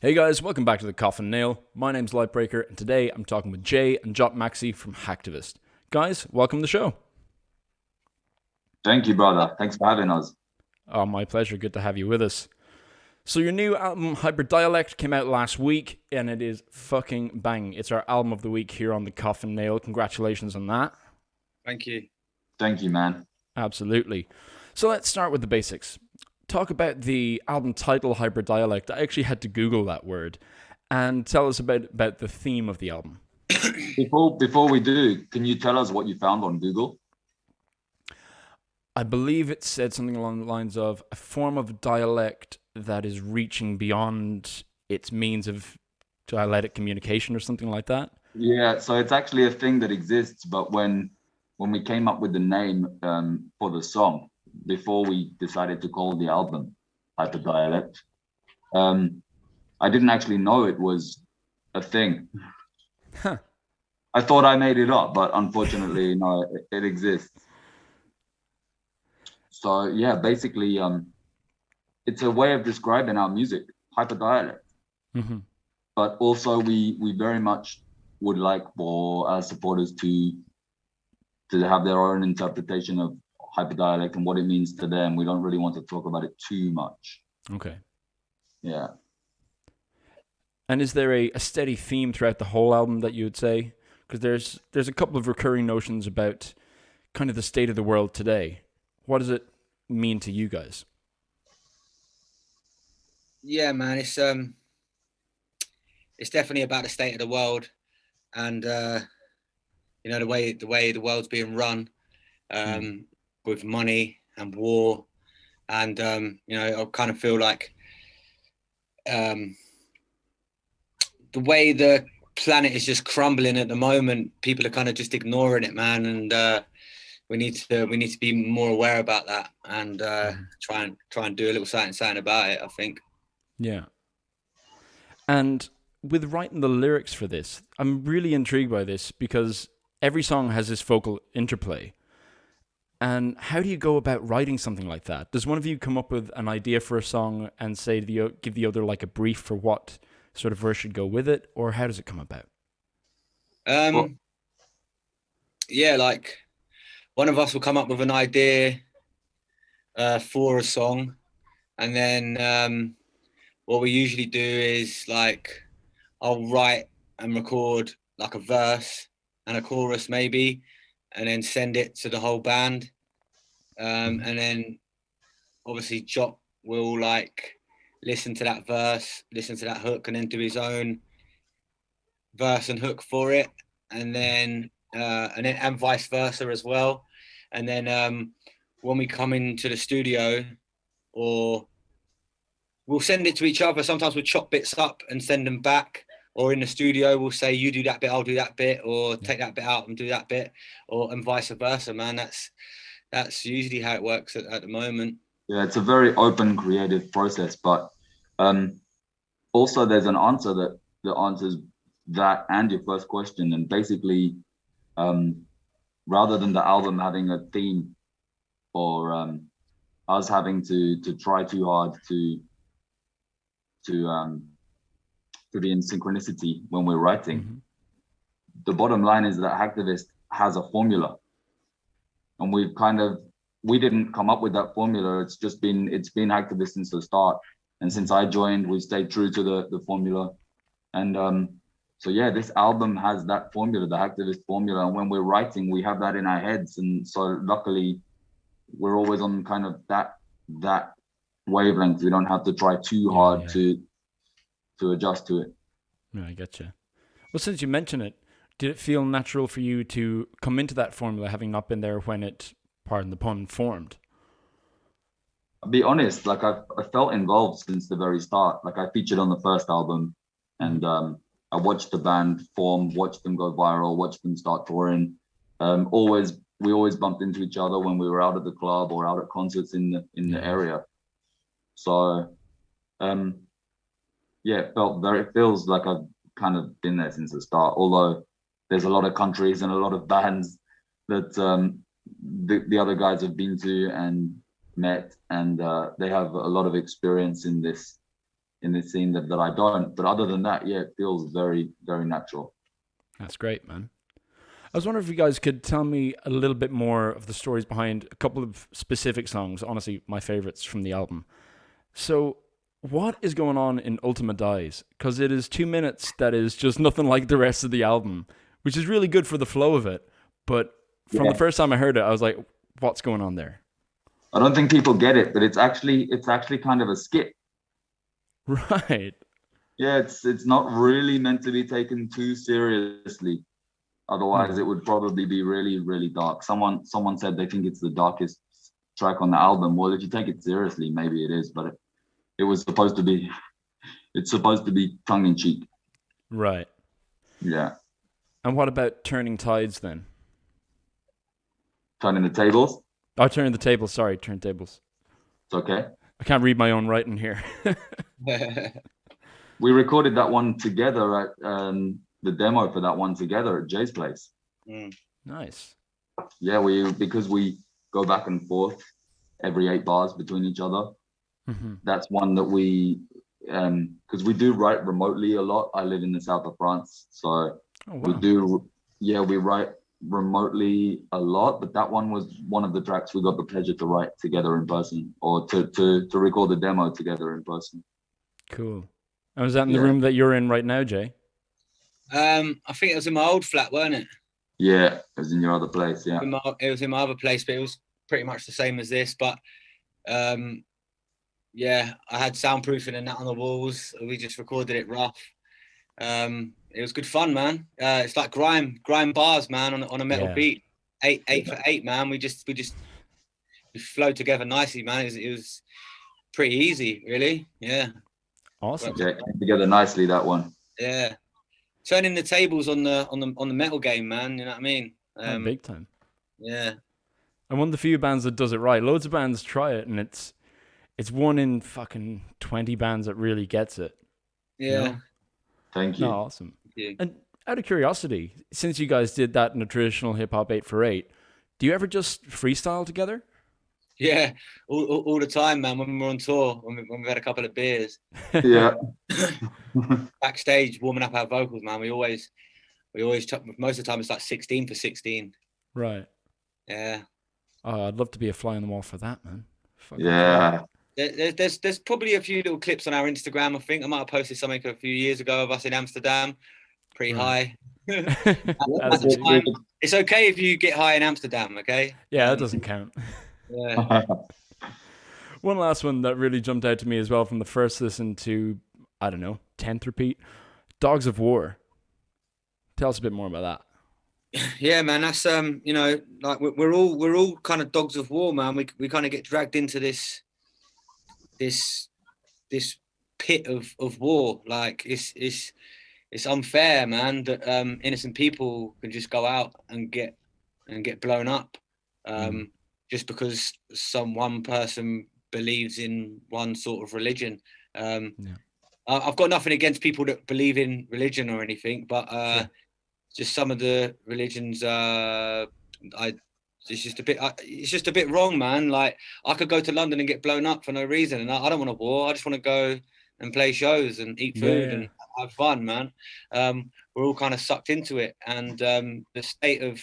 Hey guys, welcome back to the Coffin Nail. My name's Lightbreaker, and today I'm talking with Jay and Jot Maxi from Hacktivist. Guys, welcome to the show. Thank you, brother. Thanks for having us. Oh, my pleasure. Good to have you with us. So your new album, Hyperdialect, came out last week, and it is fucking bang. It's our album of the week here on the Coffin Nail. Congratulations on that. Thank you. Thank you, man. Absolutely. So let's start with the basics. Talk about the album title, Hyperdialect. I actually had to Google that word, and tell us about the theme of the album. Before we do, can you tell us what you found on Google? I believe it said something along the lines of a form of dialect that is reaching beyond its means of dialectic communication or something like that. Yeah, so it's actually a thing that exists, but when we came up with the name for the song, before we decided to call the album Hyperdialect, um, I didn't actually know it was a thing. Huh. I thought I made it up, but unfortunately, no, it exists. So yeah, basically, it's a way of describing our music, hyperdialect. Mm-hmm. But also, we very much would like for our supporters to have their own interpretation of hyperdialect and what it means to them. We don't really want to talk about it too much. Okay. Yeah. And is there a steady theme throughout the whole album that you would say? Because there's a couple of recurring notions about kind of the state of the world today. What does it mean to you guys? Yeah, man, it's definitely about the state of the world and the way the world's being run with money and war and I kind of feel like um, the way the planet is just crumbling at the moment, people are kind of just ignoring it, man, and we need to be more aware about that and try and do a little something about it, I think. Yeah. And with writing the lyrics for this, I'm really intrigued by this because every song has this vocal interplay. And how do you go about writing something like that? Does one of you come up with an idea for a song and say give the other like a brief for what sort of verse should go with it, or how does it come about? Well, um yeah, like one of us will come up with an idea for a song, and then what we usually do is like I'll write and record like a verse and a chorus maybe, and then send it to the whole band. Mhm. And then obviously Jock will like listen to that verse, listen to that hook, and then do his own verse and hook for it, and vice versa as well. And then when we come into the studio, or we'll send it to each other. Sometimes we'll chop bits up and send them back. Or in the studio, we'll say, "You do that bit, I'll do that bit," or Yeah. take that bit out and do that bit, or and vice versa. Man, that's usually how it works at the moment. yeah, it's a very open, creative process, but um, also there's an answer that answers that and your first question. And basically, um, rather than the album having a theme or us having to try too hard to to be in synchronicity when we're writing. Hmm. The bottom line is that Hacktivist has a formula, and we didn't come up with that formula. It's been Hacktivist since the start, and since I joined, we stayed true to the formula. And so yeah, this album has that formula, the Hacktivist formula, and when we're writing, we have that in our heads, and so luckily we're always on kind of that wavelength. We don't have to try too Yeah, hard yeah, to adjust to it. yeah. I getcha. Well, since you mention it, did it feel natural for you to come into that formula, having not been there when it, pardon the pun, formed? I'll be honest, like I felt involved since the very start. Like I featured on the first album, Hmm. and I watched the band form, watched them go viral, watched them start touring. We always bumped into each other when we were out at the club or out at concerts in the Yeah, area. So um, yeah, it feels like I've kind of been there since the start. Although there's a lot of countries and a lot of bands that the other guys have been to and met, and they have a lot of experience in this in this scene that I don't. But other than that, yeah, it feels very, very natural. That's great, man. I was wondering if you guys could tell me a little bit more of the stories behind a couple of specific songs, honestly, my favorites from the album. So, what is going on in Ultima Dies? Because it is 2 minutes that is just nothing like the rest of the album, which is really good for the flow of it. But from the first time I heard it, I was like, what's going on there? I don't think people get it, but it's actually kind of a skit. Right. Yeah, it's not really meant to be taken too seriously. Otherwise, it would probably be really, really dark. Someone said they think it's the darkest track on the album. Well, if you take it seriously, maybe it is, but it was supposed to be. It's supposed to be tongue in cheek. Right. Yeah. And what about Turning Tides then? Turning the tables. Oh, Turning the Tables. Sorry, Turntables. It's okay. I can't read my own writing here. We recorded that one together at the demo for that one together at Jay's place. Nice. Yeah, because we go back and forth every 8 bars between each other. Mm-hmm. That's one that we because we do write remotely a lot. I live in the south of France, so we write remotely a lot. But that one was one of the tracks we got the pleasure to write together in person, or to record the demo together in person. Cool. And was that in the room that you're in right now, Jay? I think it was in my old flat, weren't it? Yeah, it was in your other place. Yeah, it was in my other place, but it was pretty much the same as this. But yeah, I had soundproofing and that on the walls. We just recorded it rough. It was good fun, man. It's like grime bars, man, on a metal beat. 8 for 8, man. We flowed together nicely, man. It was pretty easy, really. Yeah. Awesome. Yeah, it came together nicely, that one. Yeah. Turning the tables on the metal game, man. You know what I mean? Big time. Yeah. And one of the few bands that does it right. Loads of bands try it, and it's one in fucking 20 bands that really gets it. Yeah. You know? Thank you. No, awesome. And out of curiosity, since you guys did that in a traditional hip hop 8 for 8, do you ever just freestyle together? Yeah, all the time, man. When we're on tour, when we've had a couple of beers, Yeah. backstage warming up our vocals, man. We always most of the time it's like 16 for 16. Right. Yeah. Oh, I'd love to be a fly on the wall for that, man. Fucking yeah. There's probably a few little clips on our Instagram. I think I might have posted something a few years ago of us in Amsterdam, pretty high. It's okay if you get high in Amsterdam, okay? Yeah, that doesn't count. Yeah. One last one that really jumped out to me as well from the first listen to, I don't know, 10th repeat, Dogs of War. Tell us a bit more about that. Yeah, man, that's you know, like we're all kind of dogs of war, man. We kind of get dragged into this pit of war. Like it's unfair, man, that innocent people can just go out and get blown up just because one person believes in one sort of religion. I've got nothing against people that believe in religion or anything, but just some of the religions, it's just a bit wrong, man. Like I could go to London and get blown up for no reason, and I don't want a war. I just want to go and play shows and eat food and have fun, man. We're all kind of sucked into it, and the state of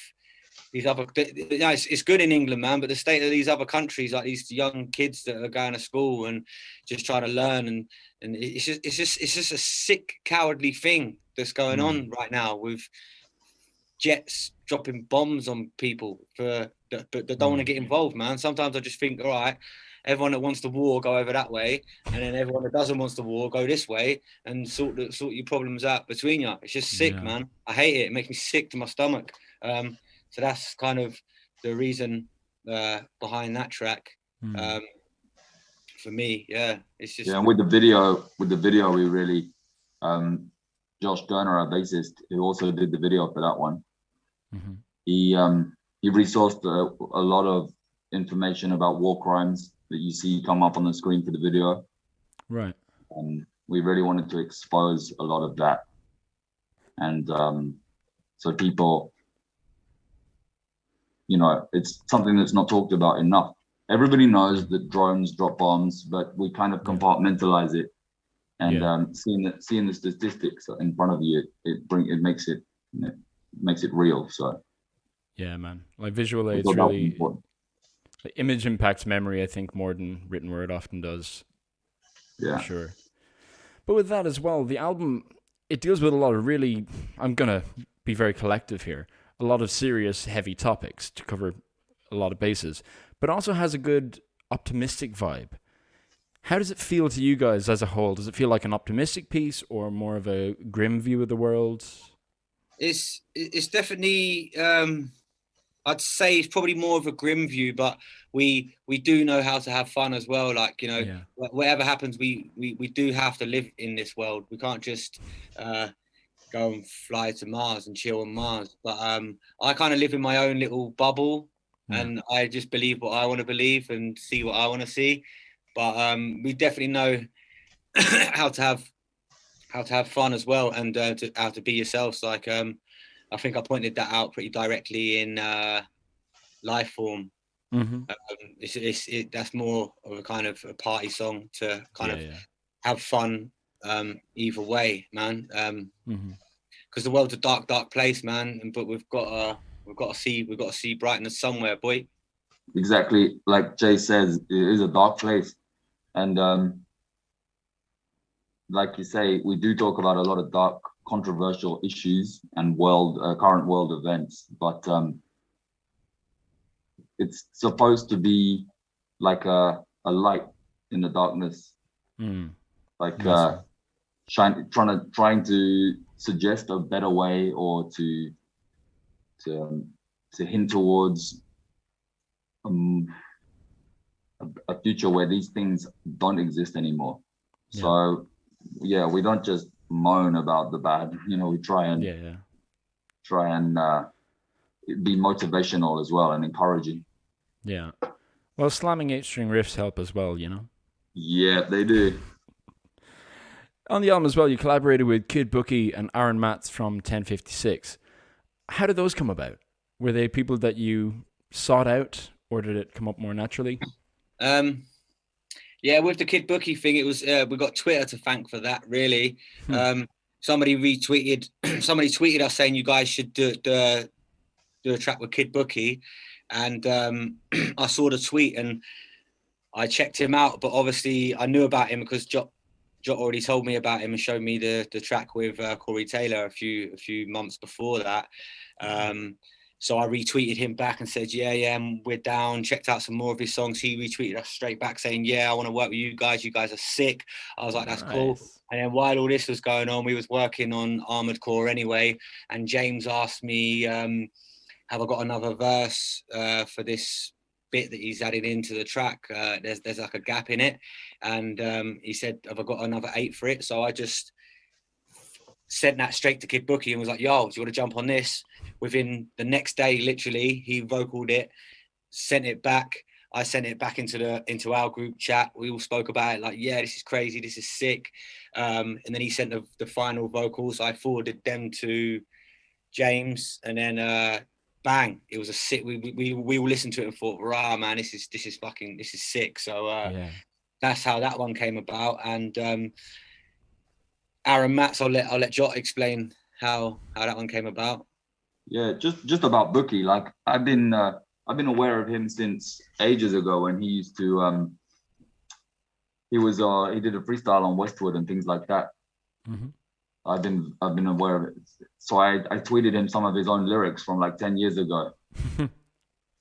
these other, it's good in England, man, but the state of these other countries, like these young kids that are going to school and just trying to learn, and it's just a sick, cowardly thing that's going on right now with jets dropping bombs on people that don't want to get involved, man. Sometimes I just think, all right, everyone that wants the war go over that way, and then everyone that doesn't want the war go this way, and sort your problems out between you. It's just sick, man. I hate it. It makes me sick to my stomach. So that's kind of the reason behind that track. For me, it's just and with the video, we really Josh Turner, our bassist, who also did the video for that one. He resourced a lot of information about war crimes that you see come up on the screen for the video. Right. We really wanted to expose a lot of that, and so people, it's something that's not talked about enough. Everybody knows that drones drop bombs, but we kind of compartmentalize it And Yeah. seeing the statistics in front of you, it makes it real. So Yeah, man. Like visual I aids thought that was really, important. like, image impacts memory, I think, more than written word often does, for Yeah. sure. But with that as well, the album, it deals with a lot of really, I'm gonna be very collective here, a lot of serious, heavy topics to cover a lot of bases, but also has a good optimistic vibe. How does it feel to you guys as a whole? Does it feel like an optimistic piece or more of a grim view of the world? It's definitely I'd say it's probably more of a grim view, but we do know how to have fun as well. Like, you know, Yeah. whatever happens, we do have to live in this world. We can't just go and fly to Mars and chill on Mars. But I kind of live in my own little bubble, Yeah. and I just believe what I want to believe and see what I want to see. But we definitely know how to have fun as well, and how to be yourselves. Like I think I pointed that out pretty directly in Life Form. Mm-hmm. That's more of a kind of a party song to kind of Yeah. have fun either way, man. Mm-hmm. Because the world's a dark, dark place, man. But we've got to see brightness somewhere, boy. Exactly, like Jay says, it is a dark place, and like you say, we do talk about a lot of dark, controversial issues and current world events, but it's supposed to be like a light in the darkness, Mm. like Nice one. trying to suggest a better way, or to hint towards um, a future where these things don't exist anymore. Yeah. So yeah, we don't just moan about the bad. We try and Yeah. be motivational as well and encouraging. Yeah. Well, slamming 8-string riffs help as well, you know? Yeah, they do. On the album as well, you collaborated with Kid Bookie and Aaron Matz from 1056. How did those come about? Were they people that you sought out, or did it come up more naturally? Yeah, with the Kid Bookie thing, it was we got Twitter to thank for that. Really, somebody somebody tweeted us saying you guys should do a track with Kid Bookie, and I saw the tweet and I checked him out. But obviously, I knew about him because Jot already told me about him and showed me the track with Corey Taylor a few months before that. So I retweeted him back and said, yeah, we're down. Checked out some more of his songs. He retweeted us straight back saying, yeah, I want to work with you guys. You guys are sick. I was like, that's cool. And then while all this was going on, we was working on Armored Core anyway. And James asked me, have I got another verse for this bit that he's added into the track? There's like a gap in it. And he said, have I got another 8 for it? So I just sent that straight to Kid Bookie and was like, yo, do you want to jump on this? Within the next day, literally, he vocaled it, sent it back. I sent it back into our group chat. We all spoke about it, like, yeah, this is crazy, this is sick. And then he sent the final vocals. I forwarded them to James, and then bang, it was a sick. We all listened to it and thought, rah, man, this is sick. So that's how that one came about. And Aaron Matz, I'll let Jot explain how that one came about. Yeah, just about Bookie. Like I've been aware of him since ages ago when he used to he did a freestyle on Westwood and things like that. Mm-hmm. I've been aware of it. So I tweeted him some of his own lyrics from like 10 years ago,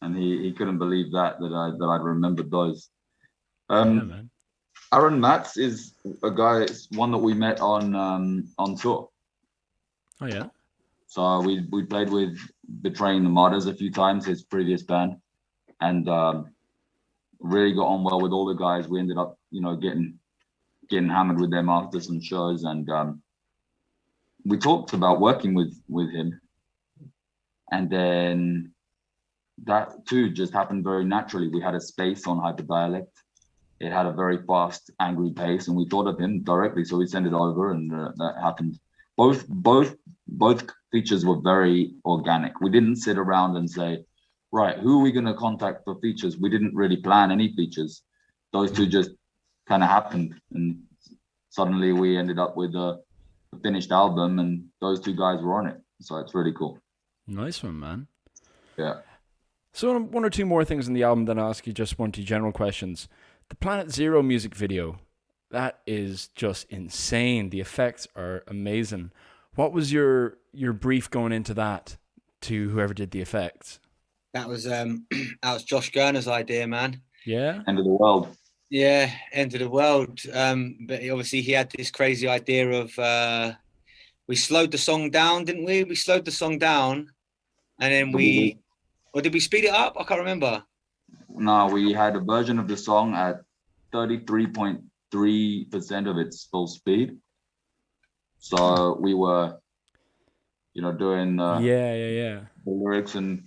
and he couldn't believe that I'd remembered those. Yeah, man. Aaron Matz is a guy. It's one that we met on tour. Oh yeah. So we played with Betraying the Martyrs a few times, his previous band, and really got on well with all the guys. We ended up, getting hammered with them after some shows, and we talked about working with him. And then that too just happened very naturally. We had a space on Hyperdialect. It had a very fast, angry pace, and we thought of him directly. So we sent it over, and that happened. Both features were very organic. We didn't sit around and say, right, who are we going to contact for features? We didn't really plan any features. Those two just kind of happened. And suddenly we ended up with a finished album, and those two guys were on it. So it's really cool. Nice one, man. Yeah. So one or two more things in the album, then I'll ask you just one or two general questions. The Planet Zero music video, that is just insane. The effects are amazing. What was your brief going into that to whoever did the effects? That was Josh Gurner's idea, man. Yeah? End of the world. Yeah, end of the world. But obviously he had this crazy idea of we slowed the song down, didn't we? We slowed the song down, and then or did we speed it up? I can't remember. No, we had a version of the song at 33.3% of its full speed. So we were, doing the lyrics, and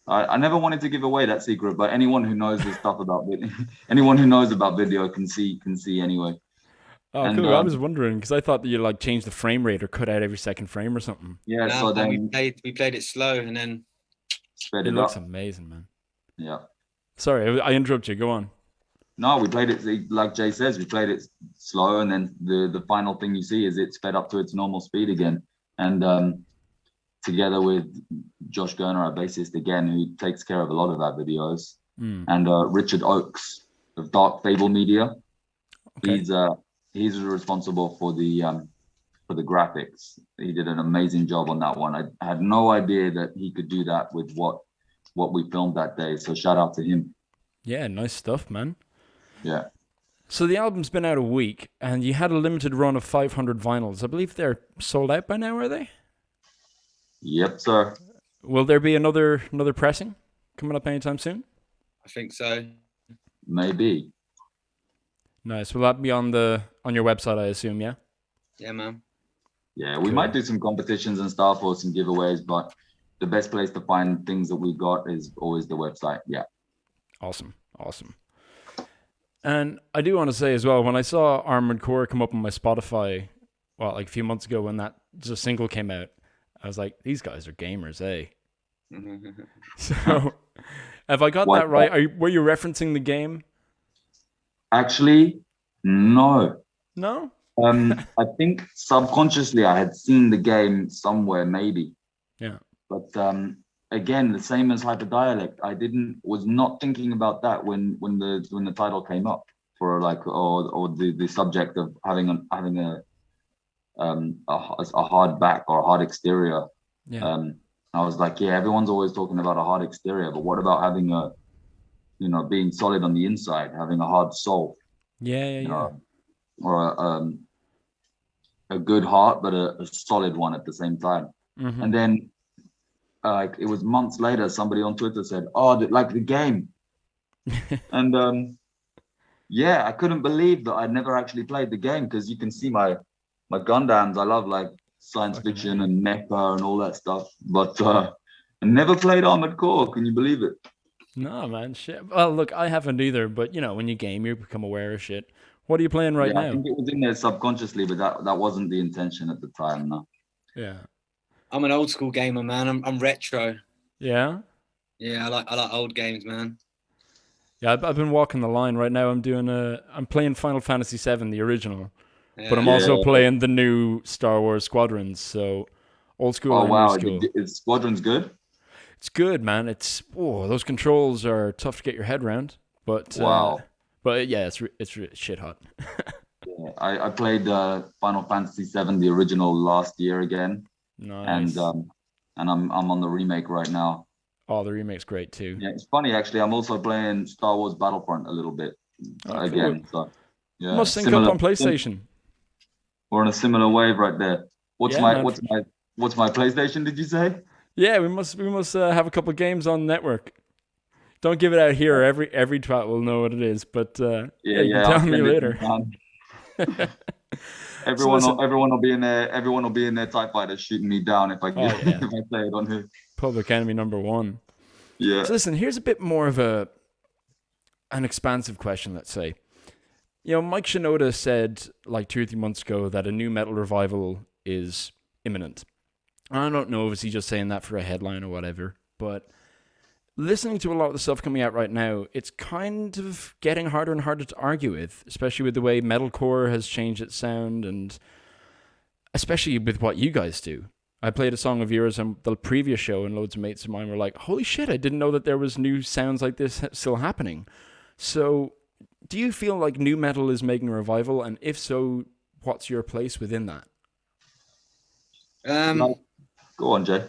I never wanted to give away that secret, but anyone who knows the stuff about video, anyone who knows about video can see anyway. Oh, and, cool. I was wondering because I thought that you changed the frame rate or cut out every second frame or something. Yeah, so then we played it slow and then sped it up. It looks amazing, man. Yeah. Sorry, I interrupt you. Go on. No, we played it like Jay says. We played it slow, and then the final thing you see is it sped up to its normal speed again. And together with Josh Gurner, our bassist, again, who takes care of a lot of our videos, and Richard Oakes of Dark Fable Media. Okay. He's responsible for the graphics. He did an amazing job on that one. I had no idea that he could do that with what we filmed that day. So shout out to him. Yeah, nice stuff, man. Yeah. So the album's been out a week, and you had a limited run of 500 vinyls. I believe they're sold out by now, are they? Yep, sir. Will there be another pressing coming up anytime soon? I think so. Maybe. Nice. Will that be on your website, I assume, yeah? Yeah, man. Yeah, we might do some competitions and stuff or some giveaways, but the best place to find things that we've got is always the website. Yeah. Awesome. And I do want to say as well, when I saw Armored Core come up on my Spotify, a few months ago when that just single came out, I was like, these guys are gamers, eh? So, have I got that right? Were you referencing the game? Actually, no. No? I think subconsciously I had seen the game somewhere, maybe. Yeah. But again, the same as Hyperdialect, was not thinking about that when the title came up for or the subject of having a hard back or a hard exterior. Yeah. I was like, yeah, everyone's always talking about a hard exterior, but what about having being solid on the inside, having a hard soul? Yeah. Or a good heart, but a solid one at the same time. Mm-hmm. And then it was months later, somebody on Twitter said, "Oh, like the game," and I couldn't believe that I'd never actually played the game, because you can see my Gundams. I love science fiction and mecha and all that stuff, but I never played Armored Core. Can you believe it? No, man, shit. Well, look, I haven't either, but when you game, you become aware of shit. What are you playing right now? I think it was in there subconsciously, but that wasn't the intention at the time, no. Yeah. I'm an old school gamer, man. I'm retro. Yeah? Yeah, I like old games, man. Yeah, I've been walking the line right now. I'm playing Final Fantasy VII, the original, but I'm also playing the new Star Wars Squadrons, so old school and new school. Is Squadrons good? It's good, man. Those controls are tough to get your head around, but wow. But yeah, it's shit hot. Yeah, I played Final Fantasy VII, the original, last year again. Nice. And I'm on the remake right now. Oh, the remake's great too. Yeah, it's funny actually. I'm also playing Star Wars Battlefront a little bit again. Cool. So yeah, must sync up on PlayStation. We're on a similar wave right there. What's my PlayStation? Did you say? Yeah, we must have a couple of games on network. Don't give it out here. Every twat will know what it is, but you can tell me later. Everyone will be in there. Everyone will be in their TIE fighter shooting me down if I if I play it on here. Public enemy number one. Yeah. So listen, here's a bit more of an expansive question. Let's say, Mike Shinoda said 2 or 3 months ago that a new metal revival is imminent. I don't know if he's just saying that for a headline or whatever, but listening to a lot of the stuff coming out right now, it's kind of getting harder and harder to argue with, especially with the way metalcore has changed its sound, and especially with what you guys do. I played a song of yours on the previous show, and loads of mates of mine were like, holy shit, I didn't know that there was new sounds like this still happening. So do you feel like new metal is making a revival? And if so, what's your place within that? No, go on, Jay.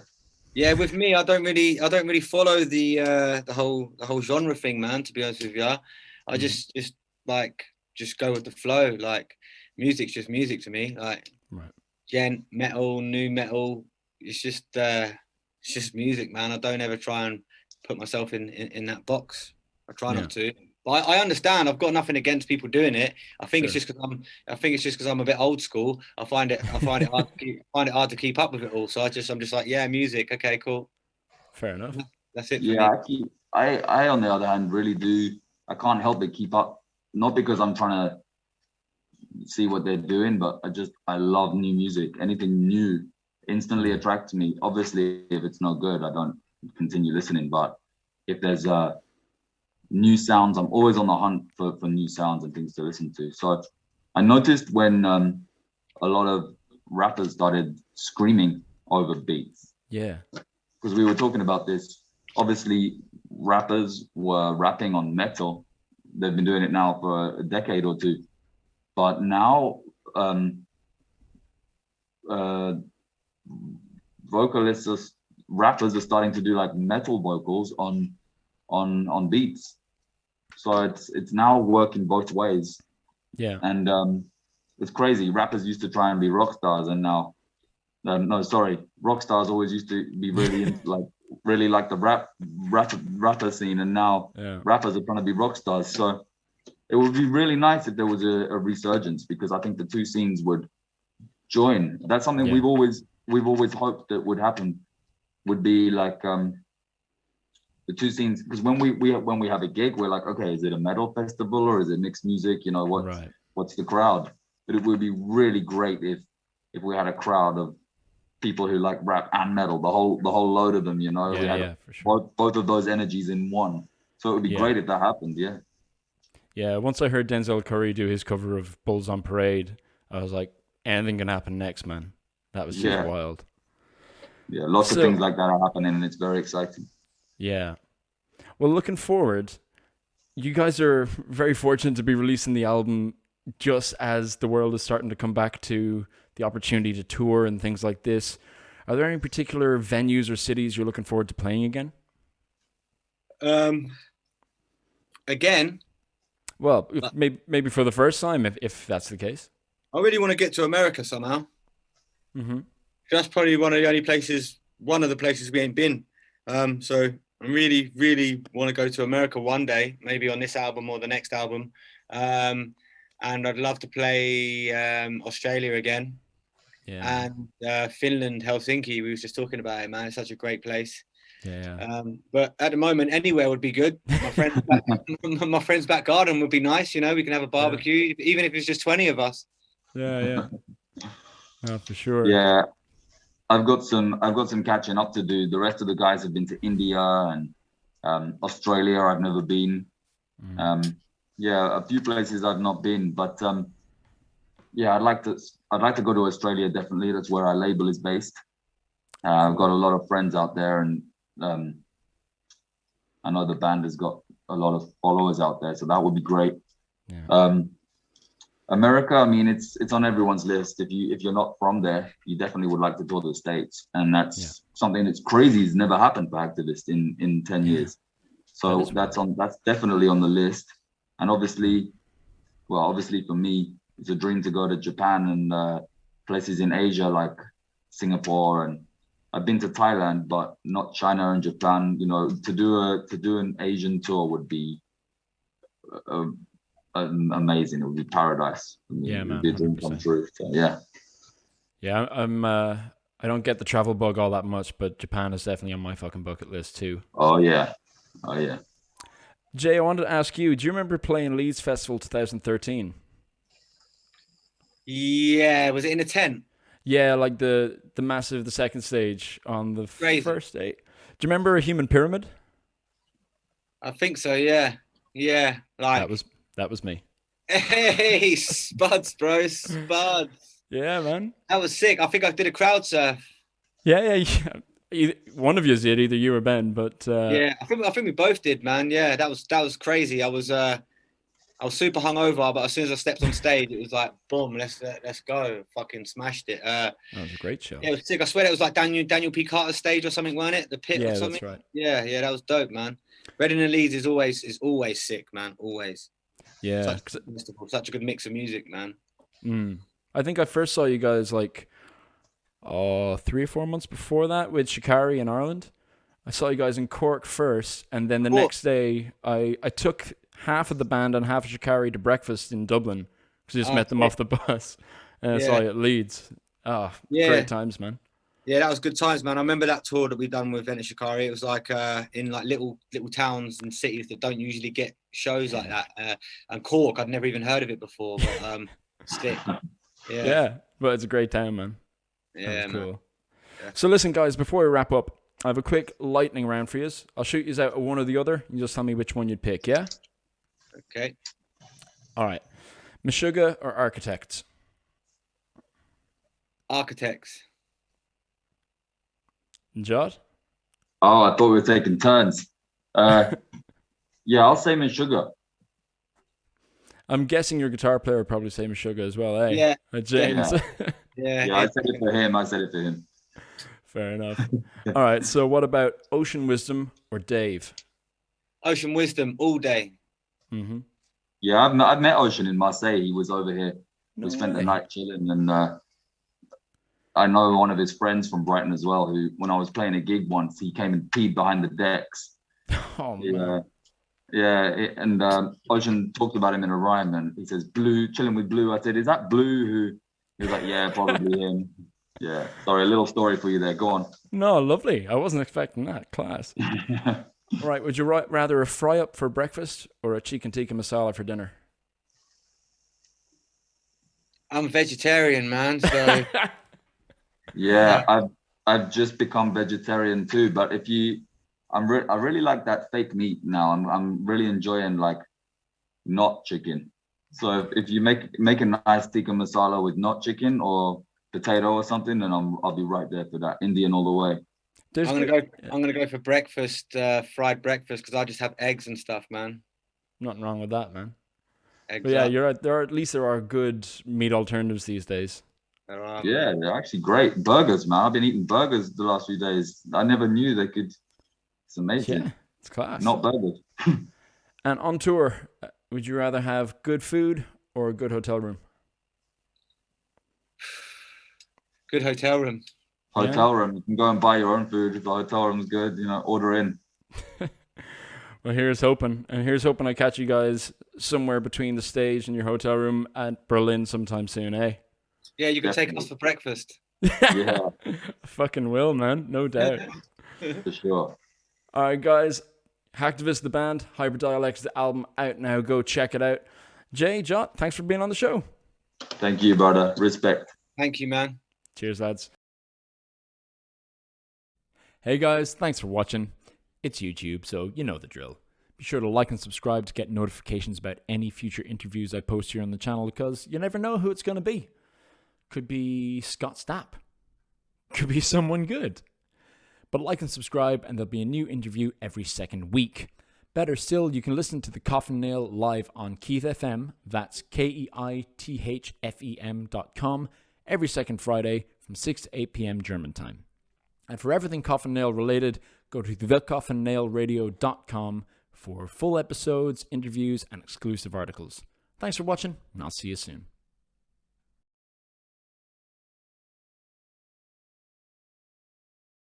Yeah, with me, I don't really follow the whole genre thing, man. To be honest with you, I just go with the flow. Like, music's just music to me. Like, right. Gent, metal, new metal. It's just music, man. I don't ever try and put myself in that box. I try not to. But I understand. I've got nothing against people doing it. I think it's just because I'm a bit old school. I find it hard to keep up with it all. So I'm just like, yeah, music. Okay, cool. Fair enough. That's it. Yeah, I on the other hand really do. I can't help but keep up. Not because I'm trying to see what they're doing, but I love new music. Anything new instantly attracts me. Obviously, if it's not good, I don't continue listening. But if there's new sounds, I'm always on the hunt for new sounds and things to listen to. So I noticed when a lot of rappers started screaming over beats. Yeah. Because we were talking about this. Obviously, rappers were rapping on metal. They've been doing it now for a decade or two. But now rappers are starting to do like metal vocals on beats. So it's now working both ways. Yeah. And it's crazy. Rappers used to try and be rock stars, and now rock stars always used to be really like the rapper scene, and now rappers are trying to be rock stars. So it would be really nice if there was a resurgence, because I think the two scenes would join. That's something we've always hoped that would happen. Would be like the two scenes, because when we have a gig, we're like, okay, is it a metal festival or is it mixed music? You know, what's the crowd? But it would be really great if we had a crowd of people who like rap and metal, the whole load of them. You know, we had for sure. both of those energies in one. So it would be great if that happened. Yeah. Yeah. Once I heard Denzel Curry do his cover of Bulls on Parade, I was like, anything can happen next, man. That was just wild. Yeah, lots of things like that are happening, and it's very exciting. Yeah. Well, looking forward, you guys are very fortunate to be releasing the album just as the world is starting to come back to the opportunity to tour and things like this. Are there any particular venues or cities you're looking forward to playing again? Again? Well, maybe for the first time, if that's the case. I really want to get to America somehow. Mm-hmm. That's probably one of the places we ain't been. So I really, really want to go to America one day, maybe on this album or the next album. And I'd love to play Australia again. Yeah. And Finland, Helsinki. We was just talking about it, man. It's such a great place. Yeah. But at the moment, anywhere would be good. My friend's back garden would be nice. You know, we can have a barbecue, even if it's just 20 of us. Yeah. Oh, for sure. Yeah. I've got some catching up to do. The rest of the guys have been to India and Australia. I've never been. A few places I've not been, but I'd like to go to Australia, definitely. That's where our label is based. I've got a lot of friends out there, and I know the band has got a lot of followers out there, so that would be great. Yeah. America, I mean, it's on everyone's list. If you're not from there, you definitely would like to tour the States, and that's something that's crazy. It's never happened for Hacktivist in 10 years. So that's definitely on the list. And obviously for me, it's a dream to go to Japan and places in Asia like Singapore, and I've been to Thailand, but not China and Japan. You know, to do an Asian tour would be amazing. It would be paradise. I mean, yeah, man. It would be a dream come true. So, yeah. Yeah, I don't get the travel bug all that much, but Japan is definitely on my fucking bucket list too. Oh yeah. Jay, I wanted to ask you, do you remember playing Leeds Festival 2013? Yeah, was it in a tent? Yeah, like the second stage on the first day. Do you remember a Human Pyramid? I think so. Yeah. Yeah. Like that was me. hey, spuds, bro, spuds. Yeah, man. That was sick. I think I did a crowd surf. Yeah. One of you did, either you or Ben, but Yeah, I think we both did, man. Yeah, that was crazy. I was super hungover, but as soon as I stepped on stage, it was like, boom, let's go. Fucking smashed it. that was a great show. Yeah, it was sick. I swear it was like Daniel P. Carter's stage or something, wasn't it? The pit or something. That's right. Yeah, that was dope, man. Reading and Leeds is always sick, man. Always. Yeah, Such a good mix of music, man. I think I first saw you guys like 3 or 4 months before that with Shikari in Ireland. I saw you guys in Cork first, and then the next day I took half of the band and half of Shikari to breakfast in Dublin because I just met them off the bus, and I saw you at Leeds. Great times, man. Yeah, that was good times, man. I remember that tour that we done with Venice Shikari. It was like in like little towns and cities that don't usually get shows like that. And Cork, I'd never even heard of it before, but stick. Yeah, but it's a great town, man. Yeah, cool. Yeah. So listen, guys, before we wrap up, I have a quick lightning round for you. I'll shoot you out one or the other. You just tell me which one you'd pick, yeah? Okay. All right. Meshuggah or Architects? Architects. Jot? Oh, I thought we were taking turns. Yeah, I'll say Meshuggah. I'm guessing your guitar player would probably say Meshuggah as well, eh? Yeah. James. Yeah. I said it for him. Fair enough. All right, so what about Ocean Wisdom or Dave? Ocean Wisdom all day. Mm-hmm. Yeah, I've met Ocean in Marseille. He was over here. We spent the night chilling, and I know one of his friends from Brighton as well, who, when I was playing a gig once, he came and peed behind the decks. Oh, man. And Ocean talked about him in a rhyme, and he says, Blue, chilling with Blue. I said, is that Blue who? He was like, yeah, probably him. Yeah, sorry, a little story for you there. Go on. No, lovely. I wasn't expecting that. Class. All right, would you rather a fry-up for breakfast or a chicken tikka masala for dinner? I'm vegetarian, man, so... Yeah, I've just become vegetarian too, but I really like that fake meat now. I'm really enjoying like not chicken. So if you make a nice tikka masala with not chicken or potato or something, then I'll be right there for that. Indian all the way. I'm gonna go for breakfast, fried breakfast, because I just have eggs and stuff, man. Nothing wrong with that, man. Eggs but yeah, up. you're right. There are good meat alternatives these days. There are, yeah, they're actually great. Burgers, man. I've been eating burgers the last few days. I never knew they could. It's amazing. Yeah, it's class. Not burgers. And on tour, would you rather have good food or a good hotel room? Good hotel room. Hotel room. You can go and buy your own food. If the hotel room's good, order in. Well, here's hoping. And here's hoping I catch you guys somewhere between the stage and your hotel room at Berlin sometime soon, eh? Yeah, you can take us for breakfast. Yeah. I fucking will, man. No doubt. For sure. All right, guys. Hacktivist, the band. Hyperdialect, the album out now. Go check it out. Jay, Jot, thanks for being on the show. Thank you, brother. Respect. Thank you, man. Cheers, lads. Hey, guys. Thanks for watching. It's YouTube, so you know the drill. Be sure to like and subscribe to get notifications about any future interviews I post here on the channel, because you never know who it's going to be. Could be Scott Stapp. Could be someone good. But like and subscribe, and there'll be a new interview every second week. Better still, you can listen to the Coffin Nail live on Keith FM. That's KEITHFEM.com every second Friday from 6 to 8 p.m. German time. And for everything Coffin Nail related, go to thecoffinnailradio.com for full episodes, interviews, and exclusive articles. Thanks for watching, and I'll see you soon.